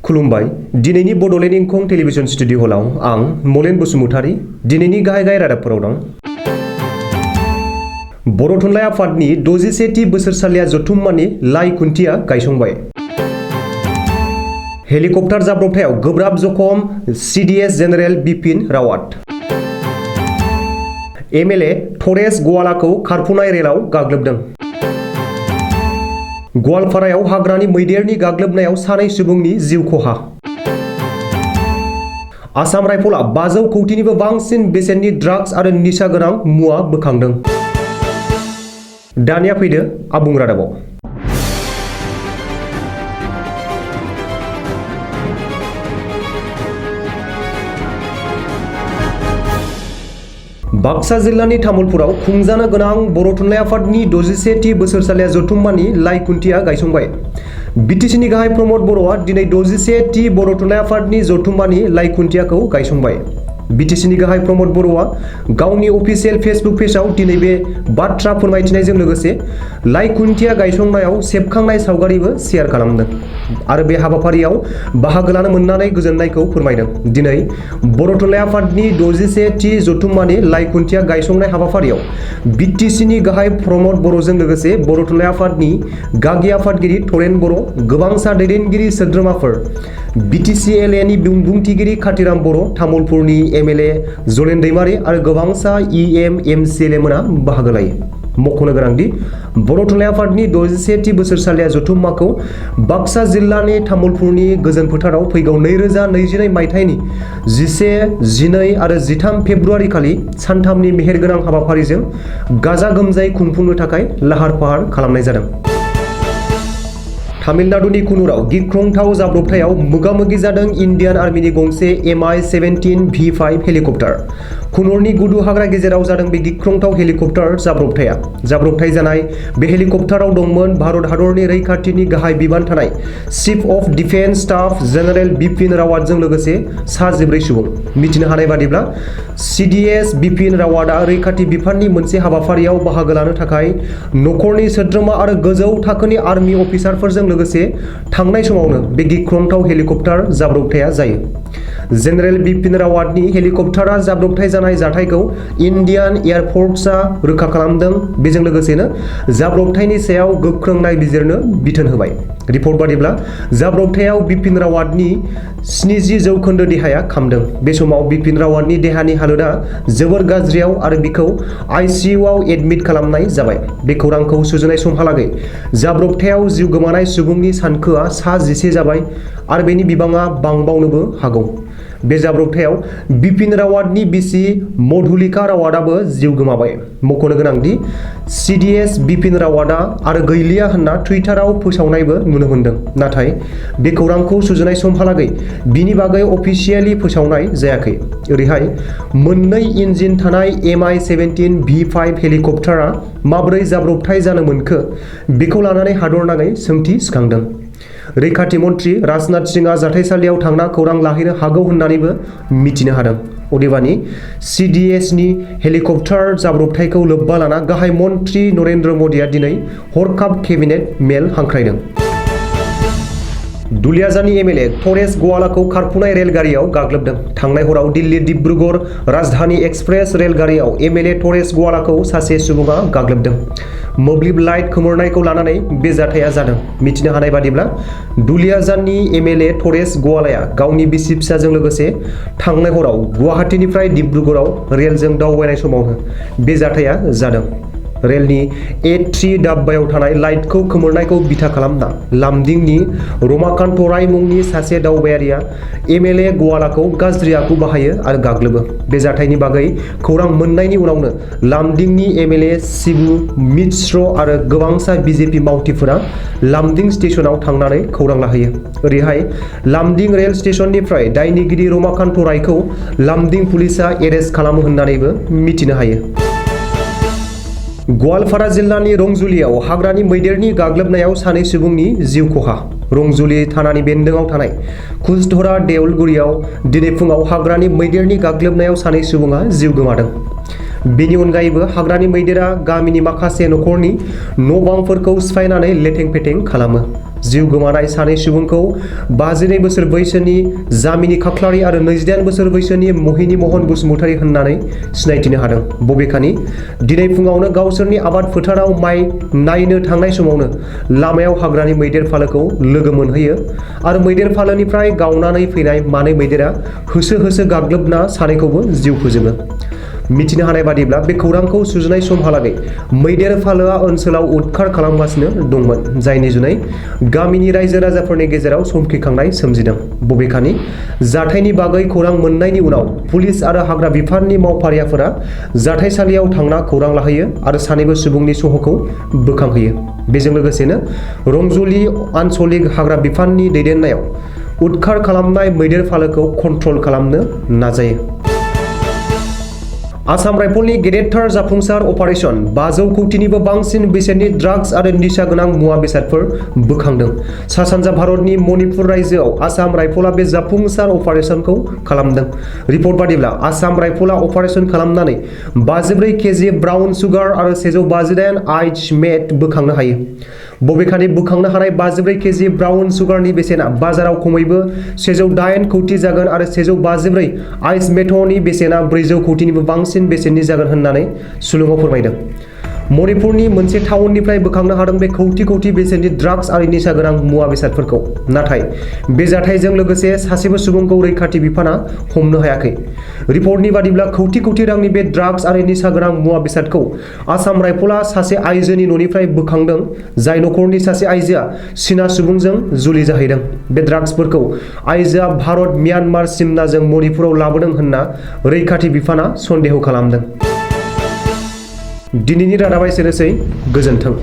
खुलुमबाय। दिनैनि Bodoland इंखं television studio हलाव आं मलेन बसुमतारी दिनैनि गाहाय रादाबफोराव दं। बर' थुनलाइ आफादनि 61थि बोसोरसालिया जथुम्मानि लाइ खुन्थिया गायसंबाय। हेलिकप्टार जाब्रबथायाव गोब्राब जखम CDS general Bipin Rawat. MLA थरेस गवालाखौ खारफुनाय रेलाव गाग्लोबदों। गवालपारायाव हाग्रानि मैदेरनि गाग्लोबनायाव सानै सुबुंनि जिउ खहा। आसाम राइफलआ 500 कौटिनिबो बांसिन बेसेननि ड्राग्स आरो निसा गोनां मुवा बोखांदों। दानिया फैदो आबुं रादाबाव। बाक्सा जिल्लानि तामुलपुराव खुंजानो गोनां बर' थुनलाइ आफादनि 61थि बोसोरसालिया जथुम्मानि लाइ खुन्थिया गायसंबाय। BTCनि गाहाय प्रमद बर'आ दिनै 61थि बर' थुनलाइ आफादनि जथुम्मानि लाइ खुन्थियाखौ गायसंबाय। BTCनि गाहाय प्रमद बर'आ गावनि अफिसियेल फेसबुक पेजआव दिनै बे बाथ्रा फोरमायथिनायजों लोगोसे लाइ खुन्थिया गायसंनायाव सेबखांनाय सावगारिबो शेयार खालामदों आरो बे हाबाफारियाव बाहागो लानो मोननानै गोजोननायखौ फोरमायदों। दिनै बर' थुनलाइ आफादनि 61थि जथुम्मानि लाइ खुन्थिया गायसंनाय हाबाफारियाव BTCनि गाहाय प्रमद बर'जों लोगोसे बर' थुनलाइ आफादनि गागि आफादगिरि थरेन बर', गोबांसा दैदेनगिरि सोद्रोमाफोर, BTC LAनि बुंथिगिरि खाथिराम बर', तामुलपुरनि MLA जलेन दैमारि आरो गोबांसा EM MCLA मोना बाहागो लायो। मख'नो गोनांदि बर' थुनलाइ आफादनि 61थि बोसोरसालिया जथुम्माखौ बाक्सा जिल्लानि तामुलपुरनि गोजोन फोथाराव फैगौ 2022 मायथाइनि 11, 12 आरो 13 फेब्रुआरि खालि सानथामनि मेहेरगोनां हाबाफारिजों गाजा गोमजायै खुंफुंनो थाखाय लाहार फाहार खालामनाय जादों। तामिलनाडुनि कुनुराव गिख्रंथाव जाब्रबथायाव मोगा-मोगि जादों इन्डियान आर्मिनि गंसे MI-17 V5 हेलिकप्टार। कुनुरनि गुदु हाग्रा गेजेराव जादों बे गिख्रंथाव हेलिकप्टार जाब्रबथाया। जाब्रबथाय जानाय बे हेलिकप्टाराव दंमोन भारत हादरनि रैखाथिनि गाहाय बिबान थानाय chief of defence staff general Bipin रावातजों लोगोसे सा 14 सुबुं। मिथिनो हानाय बादिब्ला CDS बिपिन रावातआ रैखाथि बिफाननि मोनसे हाबाफारियाव बाहागो लानो थाखाय नखरनि सोद्रोमा आरो गोजौ थाखोनि आर्मि अफिसारफोरजों लोगोसे थांनाय समावनो बे गिख्रंथाव हेलिकप्टार जाब्रबथाया जायो। जेनेरेल बिपिन रावातनि हेलिकप्टारा जाब्रबथाय जानाय जाथायखौ इन्डियान एयार फर्सआ रोखा खालामदों। बेजों लोगोसेनो जाब्रबथायनि सायाव गोख्रों नायबिजिरनो बिथोन होबाय। रिपर्ट बादिब्ला जाब्रबथायाव बिपिन रावातनि 70% देहाया खामदों। बे समाव बिपिन रावातनि देहानि हालोदा जोबोर गाज्रियाव आरो बिखौ ICU आव एडमिट खालामनाय जाबाय। बे खौरांखौ सुजुनाय समहालागै जाब्रबथायाव जिउ गोमानाय सुबुंनि सानखोआ सा 11 जाबाय आरो बेनि बिबाङा बांबावनोबो हागौ। बे जाब्रबथायाव बिपिन रावातनि बिसि मधुलिका रावातआबो जिउ गोमाबाय। मख'नो गोनांदि CDS बिपिन रावातआ आरो गैलिया होनना टुइटाराव फोसावनायबो नुनो मोनदों। नाथाय बे खौरांखौ सुजुनाय समहालागै बिनि बागै अफिसियेलि फोसावनाय जायाखै। ओरैहाय मोननै इन्जिन थानाय MI-17 V5 हेलिकप्टारा माबोरै जाब्रबथाय जानो मोनखो बेखौ लानानै हादरनाङै सोंथि सिखांदों। रैखाथि मन्त्रि राजनाथ सिंहआ जाथायसालियाव थांना खौरां लाहैनो हागौ होननानैबो मिथिनो हादों। अदेबानि CDSनि हेलिकप्टार जाब्रबथायखौ लोब्बा लाना गाहाय मन्त्रि नरेन्द्र मदिआ दिनै हरखाब केबिनेट मेल हांख्रायदों। दुलियाजानि MLA थरेस गवालाखौ खारफुनाय रेलगारियाव गाग्लोबदों। थांनाय हराव दिल्ली डिब्रुगड़ राजधानी एक्सप्रेस रेलगारियाव MLA थरेस गवालाखौ सासे सुबुङा गाग्लोबदों। मोब्लिब लाइट खोमोरनायखौ लानानै बे जाथाया जादों। मिथिनो हानाय बादिब्ला दुलियाजाननि MLA थरेस गवालाया गावनि बिसि फिसाजों लोगोसे थांनाय हराव गुवाहाटीनिफ्राय डिब्रुगड़आव रेलजों दावबायनाय समावनो बे जाथाया जादों। रेलनि A3 डाब्बायाव थानाय लाइटखौ खोमोरनायखौ बिथा खालामना लामदिंनि रमाकान्त राय मुंनि सासे दावबायारिया MLA गवालाखौ गाज्रि आखु बाहायो आरो गाग्लोबो। बे जाथायनि बागै खौरां मोननायनि उनावनो लामदिंनि MLA शिबु मिश्र आरो गोबांसा BJP मावथिफोरा लामदिं स्टेशनाव थांनानै खौरां लाहैयो। ओरैहाय लामदिं रेल स्टेशननिफ्राय दायनिगिरि रमाकान्त रायखौ लामदिं पुलिसआ एरेस्ट खालामो होननानैबो मिथिनो हायो। गवालपारा जिल्लानि रंजुलियाव हाग्रानि मैदेरनि गाग्लोबनायाव सानै सुबुंनि जिउ खहा। रंजुली थानानि बेन्दोंआव थानाय कुसधरा देउलगुरियाव दिनै फुङाव हाग्रानि मैदेरनि गाग्लोबनायाव सानै सुबुङा जिउ गोमादों। बेनि अनगायैबो हाग्रानि मैदेरा गामिनि माखासे नखरनि न' बांफोरखौ सिफायनानै लेथें फेथें खालामो। जिउ गोमानाय सानै सुबुंखौ 52 बोसोर बैसोनि जामिनी खाख्लारि आरो 28 बोसोर बैसोनि महिनी महन बसुमतारी होननानै सिनायथिनो हादों। बबेखानि दिनै फुङावनो गावसोरनि आबाद फोथाराव माइ नायनो थांनाय समावनो लामायाव हाग्रानि मैदेर फालोखौ लोगो मोनहैयो आरो मैदेर फालोनिफ्राय गावनानै फैनाय मानै मैदेरा होसो होसो गाग्लोबना सानैखौबो जिउ फोजोबो। मिथिनो हानाय बादिब्ला बे खौरांखौ सुजुनाय समहालागै मैदेर फालोआ ओनसोलाव उदखार खालामगासिनो दंमोन, जायनि जुनै गामिनि रायजो राजाफोरनि गेजेराव समखिखांनाय सोमजिदों। बबेखानि जाथायनि बागै खौरां मोननायनि उनाव पुलिस आरो हाग्रा बिफाननि मावफारियाफोरा जाथायसालियाव थांना खौरां लाहैयो आरो सानैबो सुबुंनि सह'खौ बोखांहोयो। बेजों लोगोसेनो रंजली आन्सलिक हाग्रा बिफाननि दैदेननायाव उदखार खालामनाय मैदेर फालोखौ कन्ट्रल खालामनो नाजायो। आसाम राइफलनि गेदेरथार जाफुंसार अपारेशन 500 कौटिनिबो बांसिन बेसेननि ड्राग्स आरो निसा गोनां मुवा बेसादफोर बोखांदों। सा-सानजा भारतनि मणिपुर रायजोआव आसाम राइफला बे जाफुंसार अपारेशनखौ खालामदों। रिपर्ट बादिब्ला आसाम राइफला अपारेशन खालामनानै 54 केजि ब्राउन सुगार आरो 158 आइस मेट बोखांनो हायो। बबेखानि बोखांनो हानाय 54 केजि ब्राउन सुगारनि बेसेना बाजाराव खमैबो 108 कौटि जागोन आरो 154 आइस मेटनि बेसेना 400 कौटिनिबो बांसिन बेसेननि जागोन होननानै सुलुङाव फोरमायदों। मणिपुरनि मोनसे टाउननिफ्राय बोखांनो हादों बे कौटि बेसेननि ड्राग्स आरो निसा गोनां मुवा बेसादफोरखौ। नाथाय बे जाथायजों लोगोसे सासेबो सुबुंखौ रैखाथि बिफाना हमनो हायाखै। रिपर्टनि बादिब्ला कौटि रांनि बे ड्राग्स आरो निसा गोनां मुवा बेसादखौ आसाम राइफला सासे आइजोनि न'निफ्राय बोखांदों, जाय नखरनि सासे आइजोआ चीना सुबुंजों जुलि जाहैदों। बे ड्राग्सफोरखौ आइजोआ भारत म्यानमार सिमनाजों मणिपुराव लाबोदों होनना रैखाथि बिफाना सन्देह खालामदों। दिनैनि रादाबा एसेनोसै। गोजोन्थों।